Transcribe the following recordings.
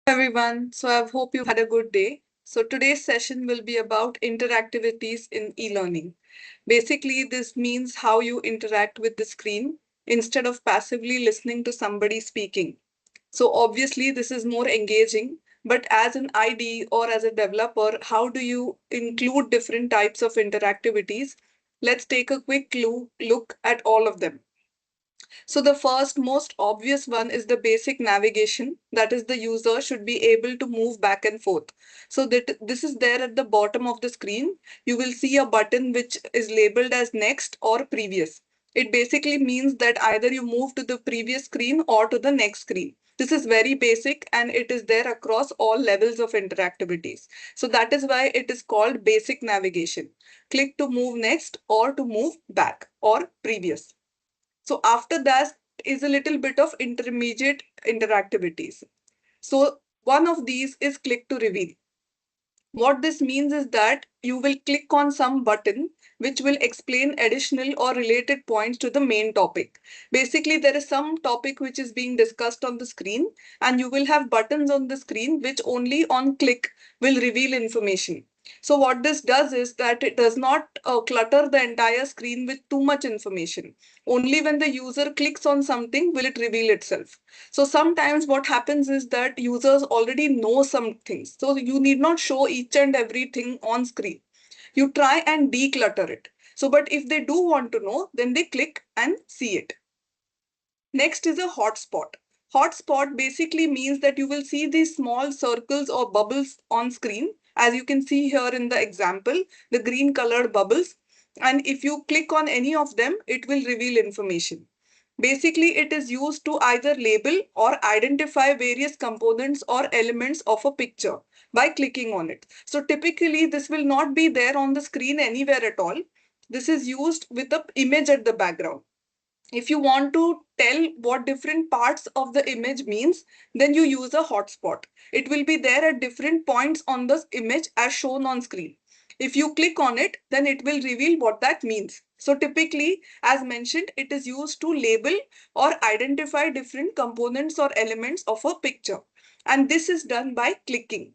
Everyone. So I hope you had a good day. So today's session will be about interactivities in e-learning. Basically, this means how you interact with the screen instead of passively listening to somebody speaking. So obviously, this is more engaging. But as an ID or as a developer, how do you include different types of interactivities? Let's take a quick look at all of them. So the first most obvious one is the basic navigation. That is, the user should be able to move back and forth. So that this is there at the bottom of the screen. You will see a button which is labeled as next or previous. It basically means that either you move to the previous screen or to the next screen. This is very basic and it is there across all levels of interactivities. So that is why it is called basic navigation. Click to move next or to move back or previous. So after that is a little bit of intermediate interactivities. So one of these is click to reveal. What this means is that you will click on some button which will explain additional or related points to the main topic. Basically, there is some topic which is being discussed on the screen, and you will have buttons on the screen which only on click will reveal information. So what this does is that it does not clutter the entire screen with too much information. Only when the user clicks on something will it reveal itself. So sometimes what happens is that users already know some things. So you need not show each and everything on screen. You try and declutter it. So, but if they do want to know, then they click and see it. Next is a hotspot. Hotspot basically means that you will see these small circles or bubbles on screen. As you can see here in the example, the green colored bubbles. And if you click on any of them, it will reveal information. Basically, it is used to either label or identify various components or elements of a picture by clicking on it. So typically, this will not be there on the screen anywhere at all. This is used with the image at the background. If you want to tell what different parts of the image means, then you use a hotspot. It will be there at different points on the image as shown on screen. If you click on it, then it will reveal what that means. So typically, as mentioned, it is used to label or identify different components or elements of a picture. And this is done by clicking.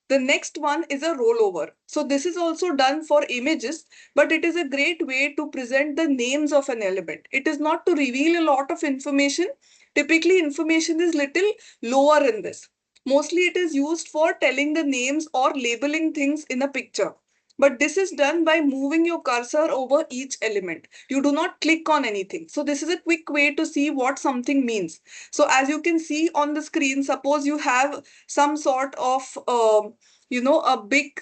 The next one is a rollover. So this is also done for images, but it is a great way to present the names of an element. It is not to reveal a lot of information. Typically, information is little lower in this. Mostly it is used for telling the names or labeling things in a picture. But this is done by moving your cursor over each element. You do not click on anything. So this is a quick way to see what something means. So as you can see on the screen, suppose you have some sort of a big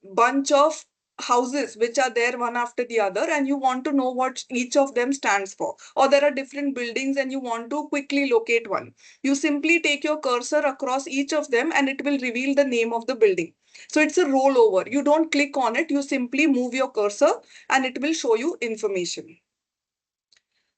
bunch of houses which are there one after the other, and you want to know what each of them stands for, or there are different buildings and you want to quickly locate one. You simply take your cursor across each of them and it will reveal the name of the building. So it's a rollover. You don't click on it, you simply move your cursor and it will show you information.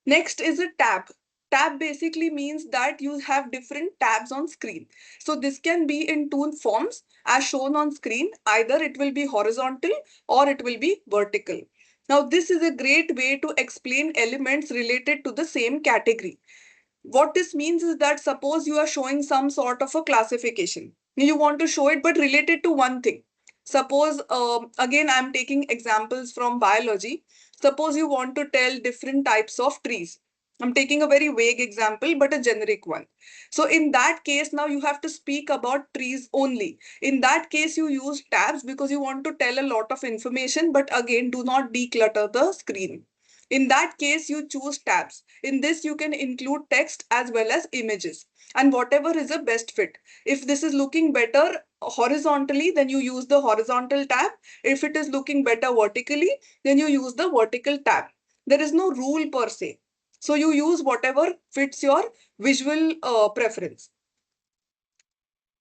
Next is a tab. Tab basically means that you have different tabs on screen. So this can be in two forms as shown on screen. Either it will be horizontal or it will be vertical. Now this is a great way to explain elements related to the same category. What this means is that suppose you are showing some sort of a classification. You want to show it but related to one thing. Suppose, again, I'm taking examples from biology. Suppose you want to tell different types of trees. I'm taking a very vague example, but a generic one. So in that case, now you have to speak about trees only. In that case, you use tabs because you want to tell a lot of information, but again, do not declutter the screen. In that case, you choose tabs. In this, you can include text as well as images and whatever is a best fit. If this is looking better horizontally, then you use the horizontal tab. If it is looking better vertically, then you use the vertical tab. There is no rule per se. So you use whatever fits your visual preference.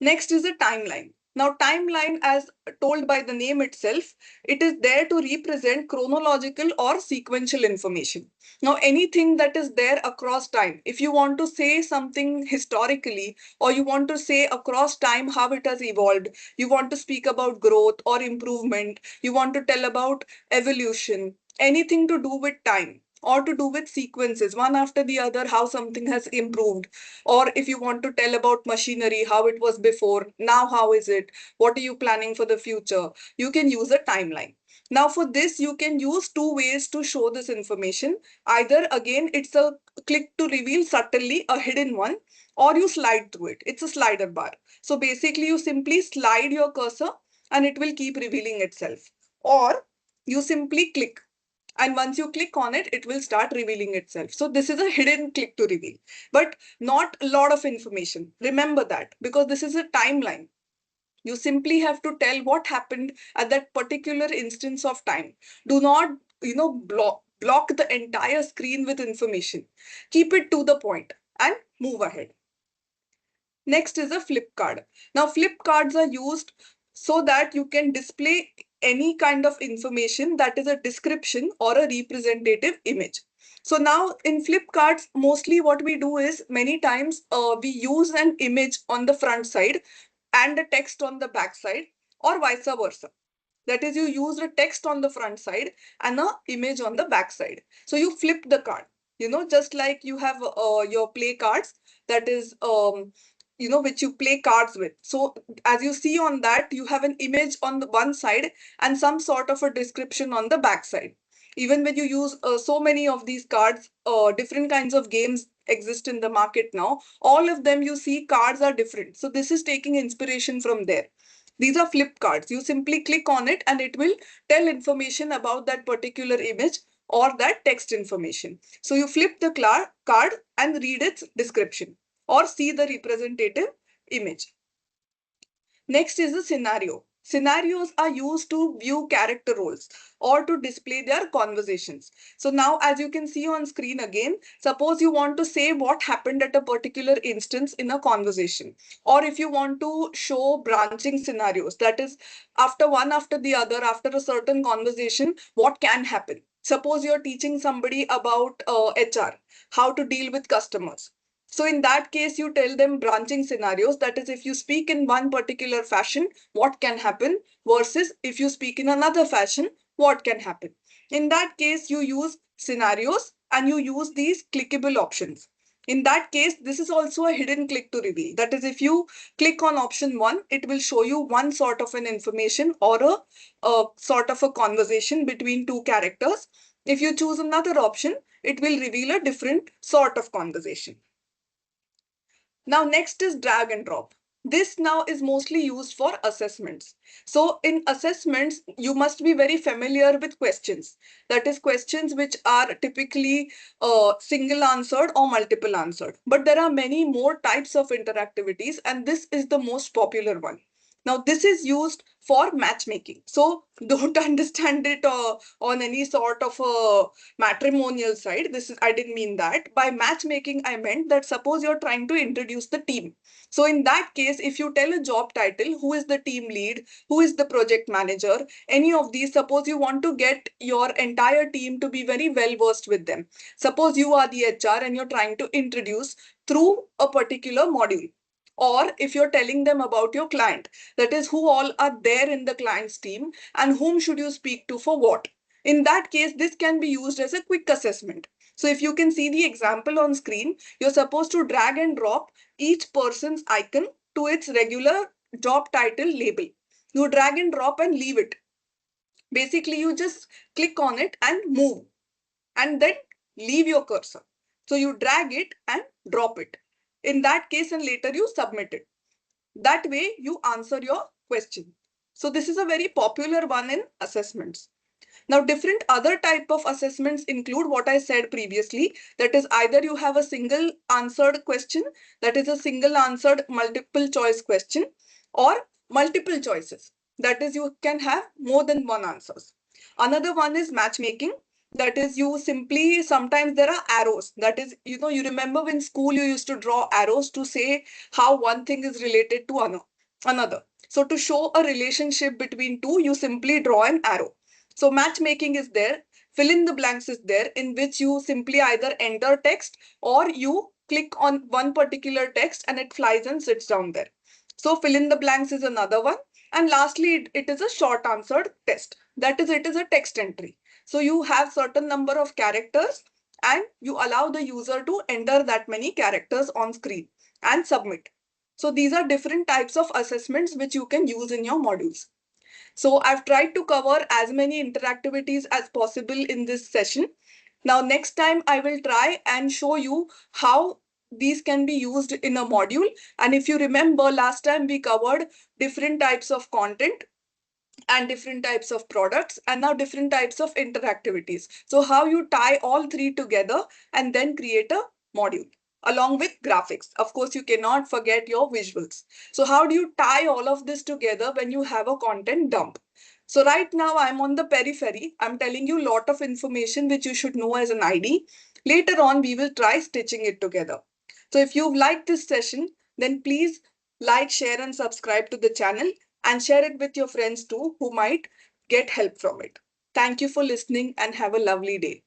Next is a timeline. Now, timeline, as told by the name itself, it is there to represent chronological or sequential information. Now, anything that is there across time, if you want to say something historically, or you want to say across time how it has evolved, you want to speak about growth or improvement, you want to tell about evolution, anything to do with time. or to do with sequences, one after the other, how something has improved. Or if you want to tell about machinery, how it was before, now how is it, what are you planning for the future, you can use a timeline. Now for this, you can use two ways to show this information. Either again, it's a click to reveal subtly, a hidden one, or you slide through it. It's a slider bar. So basically, you simply slide your cursor and it will keep revealing itself. Or you simply click, and once you click on it, it will start revealing itself. So this is a hidden click to reveal, but not a lot of information. Remember that, because this is a timeline. You simply have to tell what happened at that particular instance of time. Do not, block the entire screen with information. Keep it to the point and move ahead. Next is a flip card. Now, flip cards are used so that you can display any kind of information that is a description or a representative image. So now in flip cards, mostly what we do is many times we use an image on the front side and a text on the back side, or vice versa. That is, you use a text on the front side and a image on the back side. So you flip the card, just like you have your play cards, that is, which you play cards with. So as you see on that, you have an image on the one side and some sort of a description on the back side. Even when you use so many of these cards, different kinds of games exist in the market now. All of them, you see, cards are different. So this is taking inspiration from there. These are flip cards. You simply click on it and it will tell information about that particular image or that text information. So you flip the card and read its description or see the representative image. Next is a scenario. Scenarios are used to view character roles or to display their conversations. So now, as you can see on screen again, suppose you want to say what happened at a particular instance in a conversation, or if you want to show branching scenarios, that is, after one after the other, after a certain conversation, what can happen. Suppose you're teaching somebody about HR, how to deal with customers. So in that case, you tell them branching scenarios. That is, if you speak in one particular fashion, what can happen, versus if you speak in another fashion, what can happen. In that case, you use scenarios and you use these clickable options. In that case, this is also a hidden click to reveal. That is, if you click on option 1, it will show you one sort of an information or a sort of a conversation between two characters. If you choose another option, it will reveal a different sort of conversation. Now, next is drag and drop. This now is mostly used for assessments. So in assessments, you must be very familiar with questions. That is, questions which are typically single answered or multiple answered. But there are many more types of interactivities, and this is the most popular one. Now, this is used for matchmaking. So don't understand it on any sort of a matrimonial side. I didn't mean that. By matchmaking, I meant that suppose you're trying to introduce the team. So in that case, if you tell a job title, who is the team lead, who is the project manager, any of these, suppose you want to get your entire team to be very well versed with them. Suppose you are the HR and you're trying to introduce through a particular module. Or if you're telling them about your client, that is, who all are there in the client's team and whom should you speak to for what. In that case, this can be used as a quick assessment. So if you can see the example on screen, you're supposed to drag and drop each person's icon to its regular job title label. You drag and drop and leave it. Basically, you just click on it and move and then leave your cursor. So you drag it and drop it. In that case, and later you submit it. That way you answer your question. So this is a very popular one in assessments. Now, different other type of assessments include what I said previously. That is, either you have a single answered question, that is a single answered multiple choice question, or multiple choices. That is, you can have more than one answers. Another one is matchmaking. That is, you simply, sometimes there are arrows. That is, you remember in school you used to draw arrows to say how one thing is related to another. So to show a relationship between two, you simply draw an arrow. So matchmaking is there, fill in the blanks is there, in which you simply either enter text or you click on one particular text and it flies and sits down there. So fill in the blanks is another one. And lastly, it is a short answered test. That is, it is a text entry. So you have certain number of characters and you allow the user to enter that many characters on screen and submit. So these are different types of assessments which you can use in your modules. So I've tried to cover as many interactivities as possible in this session. Now, next time I will try and show you how these can be used in a module. And if you remember, last time we covered different types of content and different types of products and now different types of interactivities. So how you tie all three together and then create a module along with graphics. Of course, you cannot forget your visuals. So how do you tie all of this together when you have a content dump? So right now I'm on the periphery. I'm telling you a lot of information which you should know as an ID. Later on, we will try stitching it together. So if you've liked this session, then please like, share and subscribe to the channel and share it with your friends too who might get help from it. Thank you for listening and have a lovely day.